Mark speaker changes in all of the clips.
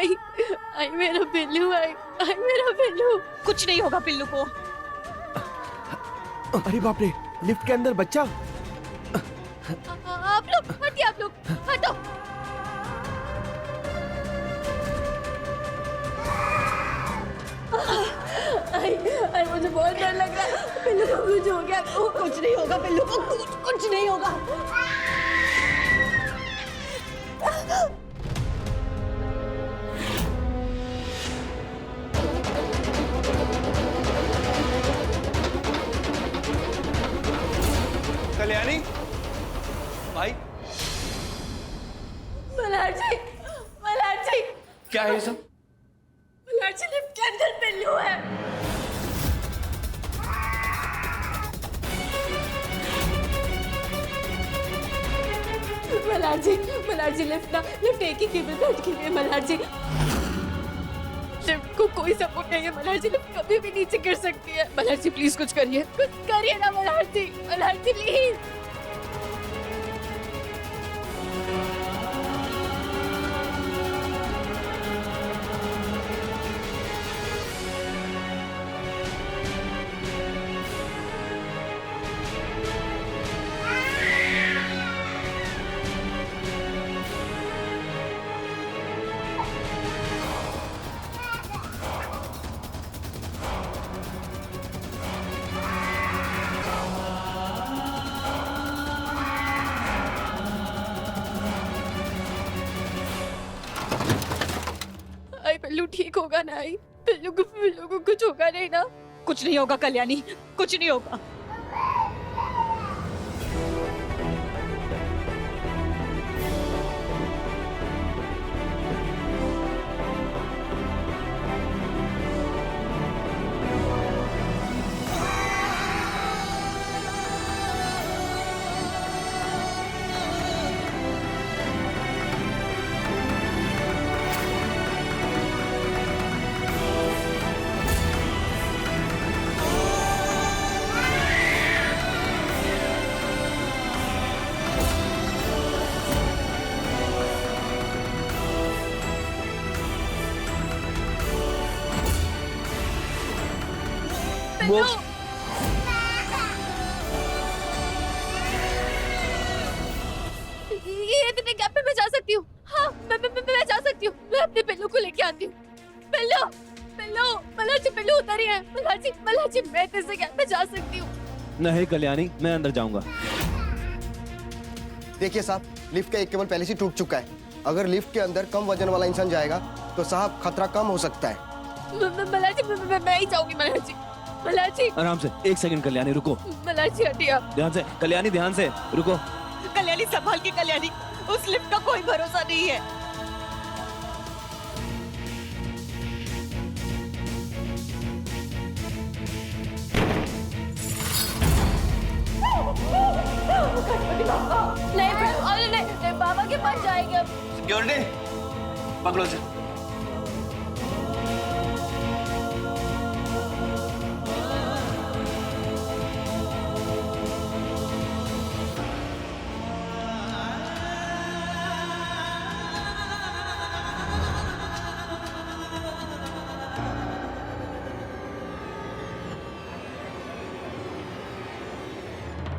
Speaker 1: आई आई मेरा बिल्लू, आई आई मेरा बिल्लू।
Speaker 2: कुछ नहीं होगा पिल्लू को।
Speaker 3: अरे बाप रे, लिफ्ट के अंदर बच्चा।
Speaker 1: आप लोग हटिए, आप लोग हटो। आई आई मुझे बहुत डर लग रहा है। बिल्लू को कुछ हो गया।
Speaker 2: कुछ नहीं होगा पिल्लू को, कुछ नहीं होगा।
Speaker 4: कल्याणी भाई।
Speaker 1: मल्हार जी, मल्हार जी,
Speaker 4: क्या है ये सब?
Speaker 1: मल्हार जी लिफ्ट के अंदर बिल्लू है। मल्हार जी लिफ्ट एक ही केबल पे अटकी हुई है मल्हार जी। लिफ्ट को कोई सपोर्ट नहीं है मल्हार जी, लिफ्ट कभी भी नीचे गिर सकती है। मल्हार जी प्लीज कुछ करिए, कुछ करिए ना मल्हार जी प्लीज। आई पिल्लू ठीक होगा ना? आई पिल्लू को कुछ होगा नहीं ना?
Speaker 2: कुछ नहीं होगा कल्याणी, कुछ नहीं होगा।
Speaker 3: वो
Speaker 1: ये इतने गैप में मैं जा सकती हूँ। हाँ मैं जा सकती हूँ। मैं अपने पिल्लू को लेके आती हूँ। पिल्लू पिल्लू मल्हार जी, पिल्लू उतर ही है। मल्हार जी मैं इतने से गैप में जा सकती हूँ।
Speaker 3: नहीं कल्याणी, मैं अंदर जाऊंगा।
Speaker 5: देखिए साहब, लिफ्ट का एक केबल पहले से टूट चुका है। अगर लिफ्ट के अंदर कम वजन वाला इंसान जाएगा तो साहब खतरा कम हो सकता है।
Speaker 1: मल्हार जी मैं ही जाऊंगी। मल्हार जी
Speaker 3: आराम से, एक सेकंड कल्याणी रुको।
Speaker 1: मल्हार जी हटिए आप।
Speaker 3: ध्यान से कल्याणी, ध्यान से रुको।
Speaker 2: कल्याणी संभाल के कल्याणी, उस लिफ्ट का कोई भरोसा नहीं है।
Speaker 1: नहीं बाबा के पास जाएंगे अब।
Speaker 4: सिक्योरिटी पकड़ो से।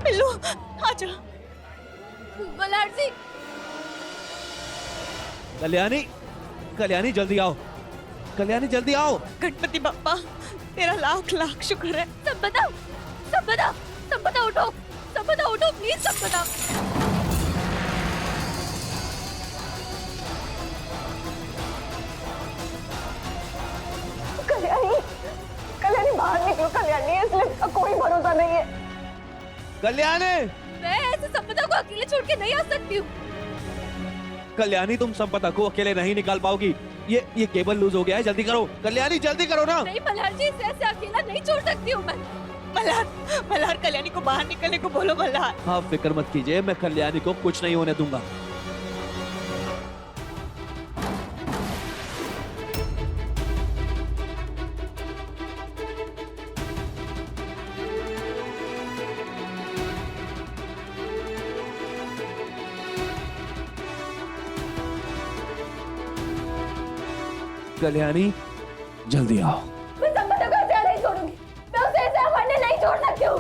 Speaker 2: पिल्लू आजा।
Speaker 1: मल्हार जी
Speaker 3: कल्याणी, कल्याणी जल्दी आओ। कल्याणी जल्दी आओ।
Speaker 2: गणपति बप्पा तेरा लाख लाख शुक्र है।
Speaker 1: संपदा उठो, संपदा उठो प्लीज। संपदा
Speaker 2: कल्याणी बाहर निकलो कल्याणी, इस लिफ्ट का कोई भरोसा नहीं है।
Speaker 3: कल्याणी,
Speaker 1: मैं ऐसे संपदा को अकेले छोड़ के नहीं आ सकती हूँ।
Speaker 3: कल्याणी तुम संपदा को अकेले नहीं निकाल पाओगी। ये केबल लूज हो गया है, जल्दी करो। कल्याणी जल्दी करो ना।
Speaker 1: नहीं मल्हार जी, इसे ऐसे अकेला नहीं छोड़ सकती हूँ मैं।
Speaker 2: मल्हार कल्याणी को बाहर निकलने को बोलो मल्हार।
Speaker 3: हाँ फिक्र मत कीजिए, मैं कल्याणी को कुछ नहीं होने दूंगा। कल्याणी जल्दी आओ।
Speaker 1: मैं संपदा को ऐसे नहीं छोड़ूंगी, मैं उसे ऐसे अमरने नहीं छोड़ सकती हूँ।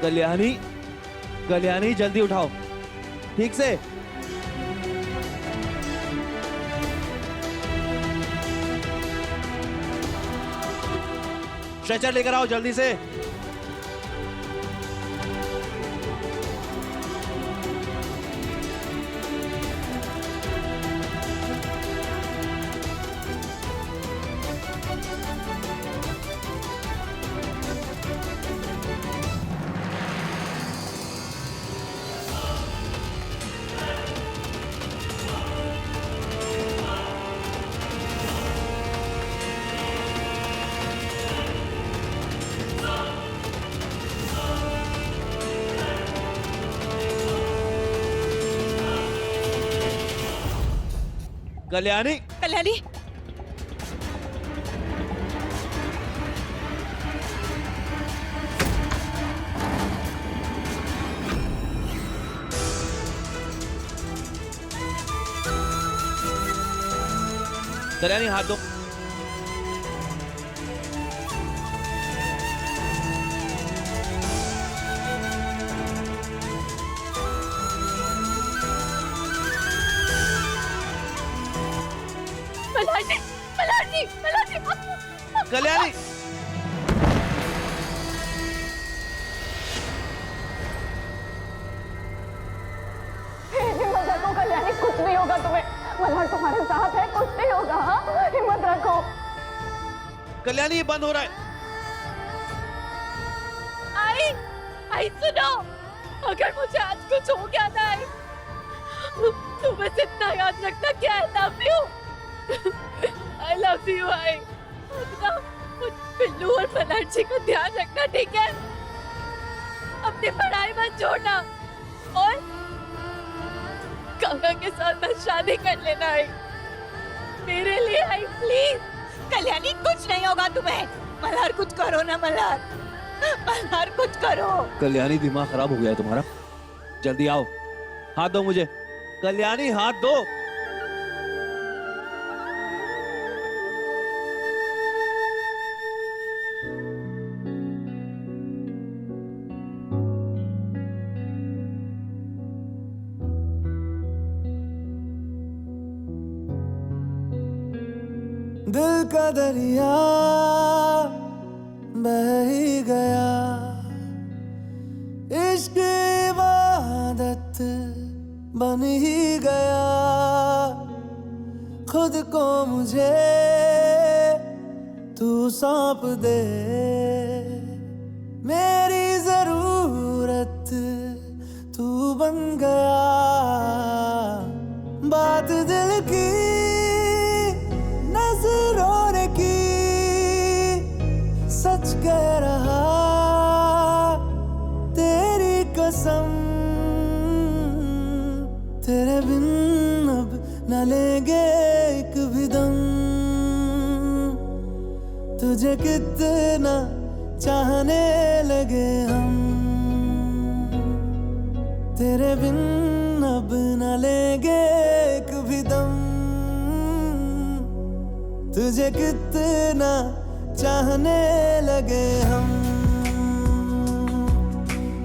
Speaker 3: कल्याणी, कल्याणी जल्दी उठाओ, ठीक से। स्ट्रेचर लेकर आओ जल्दी से। कल्याणी,
Speaker 1: कल्याणी,
Speaker 3: कल्याणी हाथ दो।
Speaker 1: मल्हार जी, मल्हार जी, मल्हार जी,
Speaker 3: कल्याणी,
Speaker 2: हिम्मत रखो कल्याणी, कुछ नहीं होगा तुम्हें। मल्हार तुम्हारे साथ है, कुछ नहीं होगा। हाँ, हिम्मत रखो।
Speaker 3: कल्याणी ये बंद हो रहा है।
Speaker 1: आई, आई सुनो, अगर मुझे आज कुछ हो गया ना आई, तो बस इतना याद रखना कि I love you, I love you I. अपना पिल्लू और मल्हार जी का ध्यान रखना, ठीक है? अपनी पढ़ाई मत छोड़ना और गंगा के साथ मैं शादी कर लेना आई, मेरे लिए आई प्लीज।
Speaker 6: कल्याणी कुछ नहीं होगा तुम्हें। मल्हार कुछ करो ना मल्हार, मल्हार कुछ करो।
Speaker 3: कल्याणी दिमाग खराब हो गया है तुम्हारा, जल्दी आओ, हाथ दो मुझे। कल्याणी हाथ दो।
Speaker 7: दिल का दरिया बह ही गया, इश्क इबादत बन ही गया। खुद को मुझे तू सौंप दे, मेरी जरूरत तू बन गया। बात दिल की नजरों ने की, सच कह रहा तेरी कसम। तेरे बिन अब न लेंगे एक भी दम, तुझे कितना चाहने लगे हम। तेरे बिन अब न लेंगे एक भी दम, तुझे कितना चाहने लगे हम।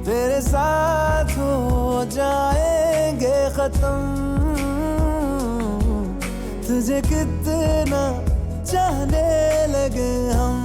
Speaker 7: तेरे साथ हो जाएंगे खत्म, तुझे कितना चाहने लगे हम।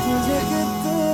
Speaker 7: तुझे कितना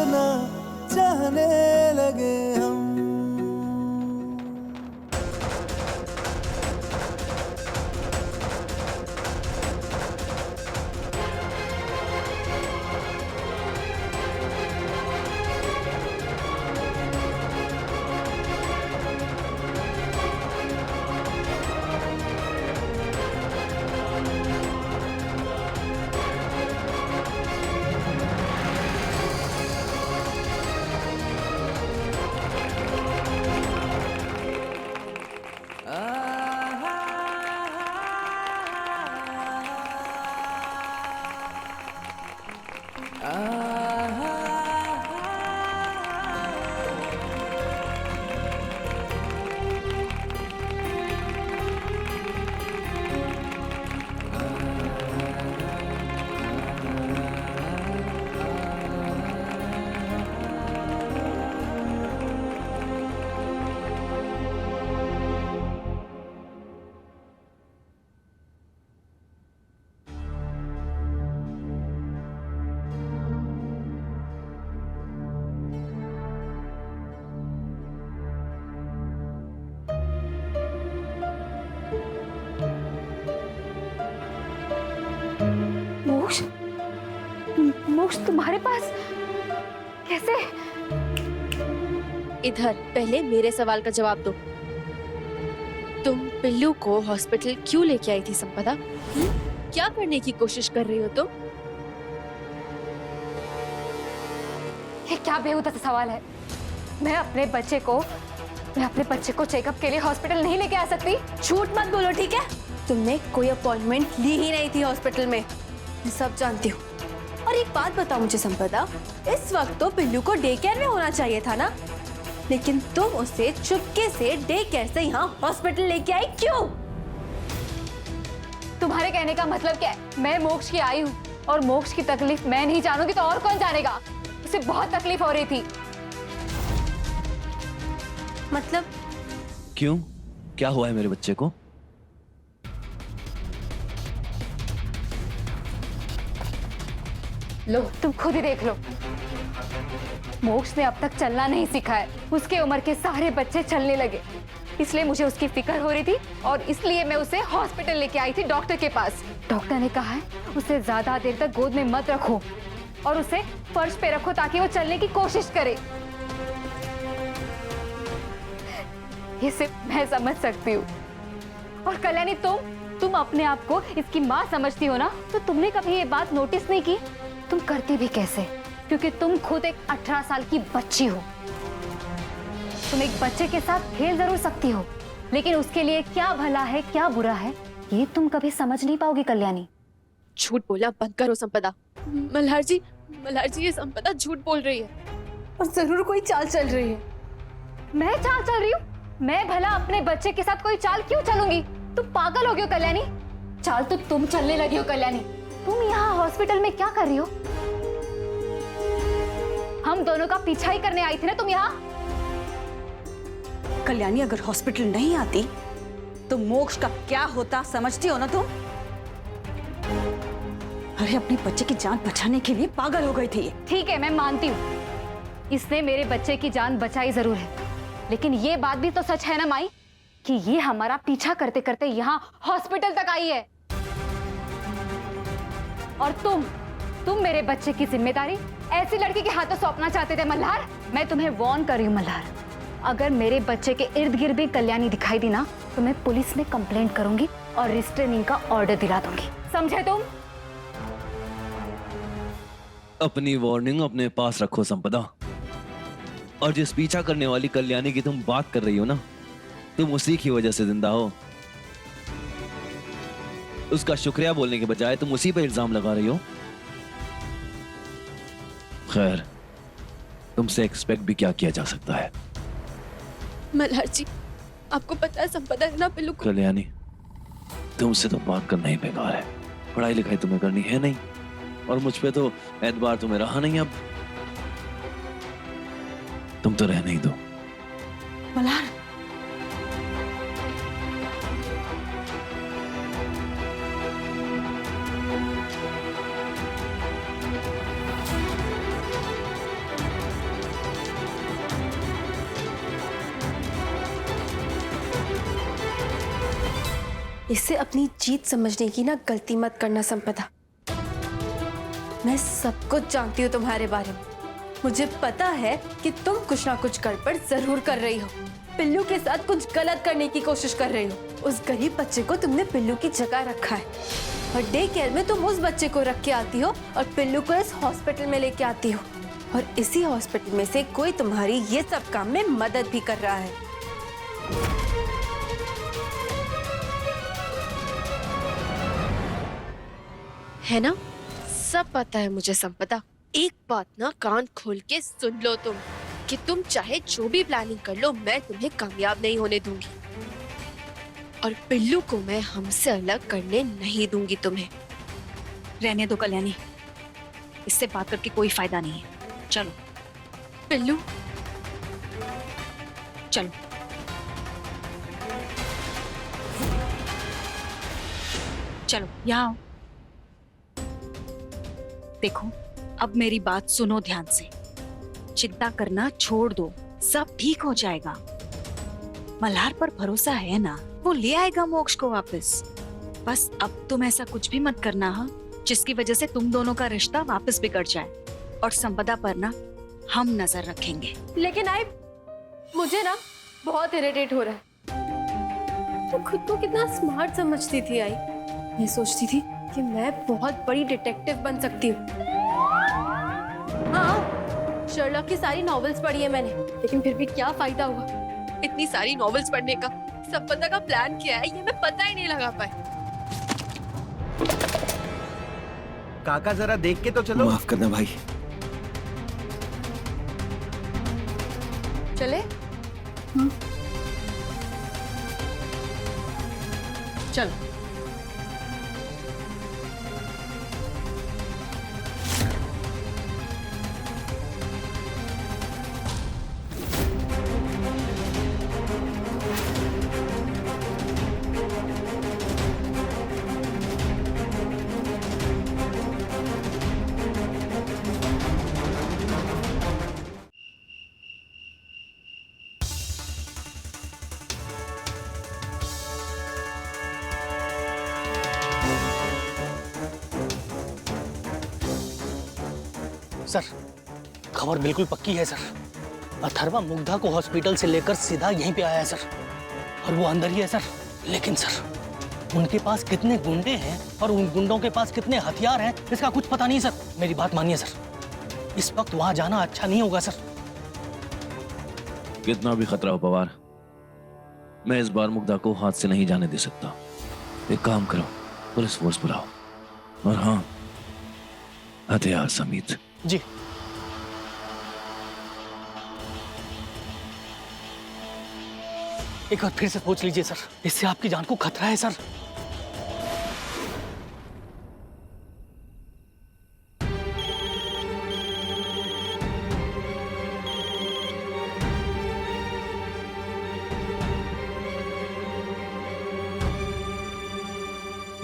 Speaker 2: मोक्ष तुम्हारे पास कैसे?
Speaker 1: इधर पहले मेरे सवाल का जवाब दो। तुम पिल्लू को हॉस्पिटल क्यों लेके आई थी संपदा? क्या करने की कोशिश कर रही हो तुम?
Speaker 2: ये क्या बेहुदा सा सवाल है? मैं अपने बच्चे को चेकअप के लिए हॉस्पिटल नहीं लेके आ सकती।
Speaker 1: झूठ मत बोलो, ठीक है? तुमने कोई अपॉइंटमेंट ली ही नहीं थी हॉस्पिटल में, मैं सब जानती हूँ। और एक बात बताओ मुझे संपदा, इस वक्त तो पिल्लू को डे केयर में होना चाहिए था ना, लेकिन तुम उसे चुपके से डे केयर से यहाँ हॉस्पिटल लेके आई, क्यों?
Speaker 2: तुम्हारे कहने का मतलब क्या है? मैं मोक्ष की आई हूँ और मोक्ष की तकलीफ मैं नहीं जानूंगी तो और कौन जानेगा? उसे बहुत तकलीफ हो रही थी।
Speaker 1: मतलब
Speaker 3: क्यों? क्या हुआ है मेरे बच्चे को?
Speaker 2: लो तुम खुद ही देख लो। मोक्ष ने अब तक चलना नहीं सीखा है। उसके उम्र के सारे बच्चे चलने लगे, इसलिए मुझे उसकी फिक्र हो रही थी और इसलिए मैं उसे हॉस्पिटल लेके आई थी डॉक्टर के पास। डॉक्टर ने कहा है उसे ज्यादा देर तक गोद में मत रखो और उसे फर्श पे रखो ताकि वो चलने की कोशिश करे। ये सिर्फ मैं समझ सकती हूँ। और कल्याणी तुम अपने आप को इसकी माँ समझती हो ना, तो तुमने कभी ये बात नोटिस नहीं की? तुम करती भी कैसे? क्योंकि तुम खुद एक 18 साल की बच्ची हो। तुम एक बच्चे के साथ खेल जरूर सकती हो, लेकिन उसके लिए क्या भला है क्या बुरा है ये तुम कभी समझ नहीं पाओगी कल्याणी।
Speaker 1: झूठ बोलना बंद करो संपदा। मल्हार जी, ये संपदा झूठ बोल रही है और जरूर कोई चाल चल रही है।
Speaker 2: मैं चाल चल रही हूँ? मैं भला अपने बच्चे के साथ कोई चाल क्यों चलूंगी? तुम पागल हो गई हो कल्याणी। चाल तो तुम चलने लगी हो कल्याणी। तुम यहाँ हॉस्पिटल में क्या कर रही हो? हम दोनों का पीछा ही करने आई थी ना तुम यहाँ।
Speaker 6: कल्याणी अगर हॉस्पिटल नहीं आती तो मोक्ष का क्या होता समझती हो ना तुम? अरे अपने बच्चे की जान बचाने के लिए पागल हो गई थी।
Speaker 2: ठीक है मैं मानती हूँ, इसने मेरे बच्चे की जान बचाई जरूर है, लेकिन ये बात भी तो सच है ना माई कि ये हमारा पीछा करते करते यहाँ हॉस्पिटल तक आई है। और तुम मेरे बच्चे की जिम्मेदारी ऐसी लड़की के हाथों सौंपना चाहते थे मल्हार। मैं तुम्हें वार्न कर रही हूँ मल्हार, अगर मेरे बच्चे के इर्द गिर्द भी कल्याणी दिखाई दी ना तो मैं पुलिस में कंप्लेंट करूंगी और रिस्ट्रेनिंग का ऑर्डर दिला दूंगी, समझे तुम?
Speaker 3: अपनी वार्निंग अपने पास रखो संपदा। और जिस पीछा करने वाली कल्याणी की तुम बात कर रही हो ना, तुम उसी की वजह से जिंदा हो। उसका शुक्रिया बोलने के बजाय तुम उसी पर इल्जाम लगा रही हो। खैर, तुमसे एक्सपेक्ट भी क्या किया जा सकता है।
Speaker 1: मल्हार जी, आपको पता है संपदा ने ना पिल्लू को।
Speaker 3: कल्याणी, तुमसे तो बात करना ही बेकार है। पढ़ाई लिखाई तुम्हें करनी है नहीं और मुझ पे तो एतबार तुम्हें रहा नहीं। अब तुम तो रहने ही दो।
Speaker 6: मल्हार,
Speaker 1: इससे अपनी जीत समझने की ना गलती मत करना संपदा। मैं सब कुछ जानती हूँ तुम्हारे बारे में। मुझे पता है कि तुम कुछ ना कुछ गड़बड़ जरूर कर रही हो। पिल्लू के साथ कुछ गलत करने की कोशिश कर रही हो। उस गरीब बच्चे को तुमने पिल्लू की जगह रखा है और डे केयर में तुम उस बच्चे को रख के आती हो और पिल्लू को इस हॉस्पिटल में लेके आती हो, और इसी हॉस्पिटल में से कोई तुम्हारी ये सब काम में मदद भी कर रहा है। है ना? सब पता है मुझे संपदा। एक बात ना कान खोल के सुन लो तुम, कि तुम चाहे जो भी प्लानिंग कर लो, मैं तुम्हें कामयाब नहीं होने दूंगी और पिल्लू को मैं हमसे अलग करने नहीं दूंगी तुम्हें।
Speaker 6: रहने दो कल्याणी, इससे बात करके कोई फायदा नहीं है। चलो
Speaker 1: पिल्लू,
Speaker 6: चलो। चलो यहाँ आओ। देखो, अब मेरी बात सुनो ध्यान से। चिंता करना छोड़ दो, सब ठीक हो जाएगा। मल्हार पर भरोसा है ना, वो ले आएगा मोक्ष को वापस। बस अब तुम ऐसा कुछ भी मत करना, हाँ? जिसकी वजह से तुम दोनों का रिश्ता वापस बिगड़ जाए। और संपदा पर ना हम नजर रखेंगे।
Speaker 1: लेकिन आई मुझे ना बहुत इरिटेट हो रहा है। तो खुद को कितना स्मार्ट समझती थी आई। मैं सोचती थी कि मैं बहुत बड़ी डिटेक्टिव बन सकती हूँ। हाँ, शर्लॉक की सारी नॉवेल्स पढ़ी है मैंने, लेकिन फिर भी क्या फायदा हुआ इतनी सारी नॉवेल्स पढ़ने का। संपदा का प्लान क्या है ये मैं पता ही नहीं लगा पाई।
Speaker 8: काका जरा देख के तो चलो।
Speaker 3: माफ करना भाई।
Speaker 1: चले चलो।
Speaker 9: सर, खबर बिल्कुल पक्की है सर। अथर्वा मुग्धा को हॉस्पिटल से लेकर सीधा यहीं पे आया है सर, और वो अंदर ही है सर। लेकिन सर, उनके पास कितने गुंडे हैं और उन गुंडों के पास कितने हथियार हैं इसका कुछ पता नहीं सर। मेरी बात मानिए सर, इस वक्त वहां जाना अच्छा नहीं होगा सर।
Speaker 3: कितना भी खतरा हो पवार, मैं इस बार मुग्धा को हाथ से नहीं जाने दे सकता। एक काम करो, पुलिस फोर्स बुलाओ, और हाँ, हथियार समेत।
Speaker 9: जी। एक बार फिर से सोच लीजिए सर, इससे आपकी जान को खतरा है सर।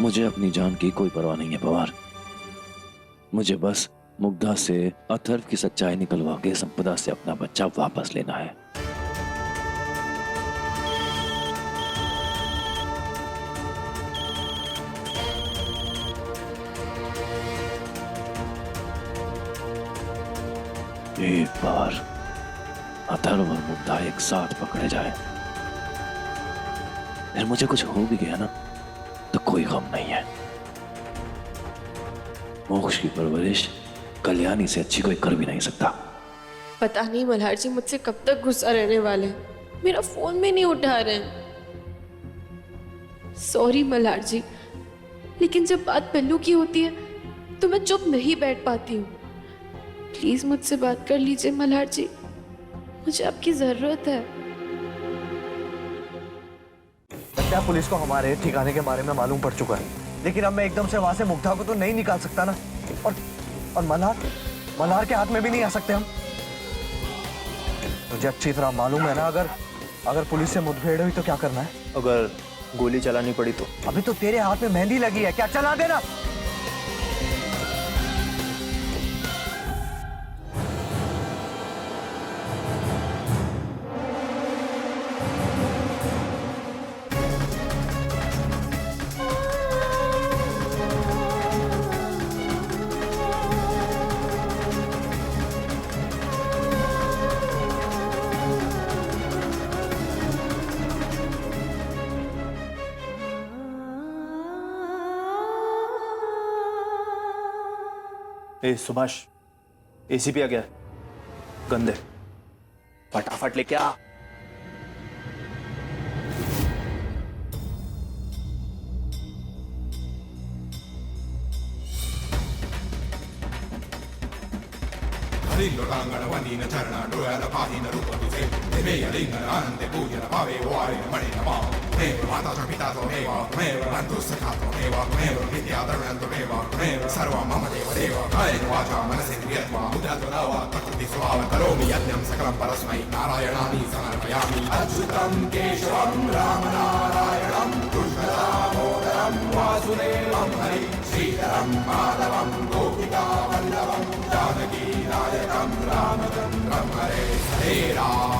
Speaker 3: मुझे अपनी जान की कोई परवाह नहीं है पवार। मुझे बस मुग्धा से अथर्व की सच्चाई निकलवा के संपदा से अपना बच्चा वापस लेना है। एक बार अथर्व और मुग्धा एक साथ पकड़े जाए, फिर मुझे कुछ हो भी गया ना तो कोई गम नहीं है। मोक्ष की परवरिश कल्याणी से अच्छी कोई कर भी नहीं सकता।
Speaker 1: पता नहीं मल्हार जी मुझसे कब तक गुस्सा रहने वाले हैं। मेरा फोन भी नहीं उठा रहे हैं। सॉरी मल्हार जी, लेकिन जब बात पल्लू की होती है तो मैं चुप नहीं बैठ पाती हूँ। प्लीज मुझसे बात कर लीजिए मल्हार जी, मुझे आपकी जरूरत है।
Speaker 8: क्या पुलिस को हमारे ठिकाने के बारे में मालूम पड़ चुका है, लेकिन अब मैं एकदम से वहां से मुग्धा को तो नहीं निकाल सकता ना। और मल्हार के हाथ में भी नहीं आ सकते हम। मुझे अच्छी तरह मालूम है ना, अगर पुलिस से मुठभेड़ हुई तो क्या करना है।
Speaker 10: अगर गोली चलानी पड़ी तो?
Speaker 8: अभी तो तेरे हाथ में मेहंदी लगी है, क्या चला देना।
Speaker 10: ए सुभाष, एसीपी आ गया, गंदे, फटाफट लेके आ।
Speaker 11: करोमि यज्ञं सकलं परस्मै नारायणानि समर्पयामि। अच्युतं केशवं रामनारायणं कृष्णदामोदरं वासुदेवं हरि श्रीधरं माधवं गोपिकावल्लभं जानकीनायकं रामचन्द्रं हरे। हरे राम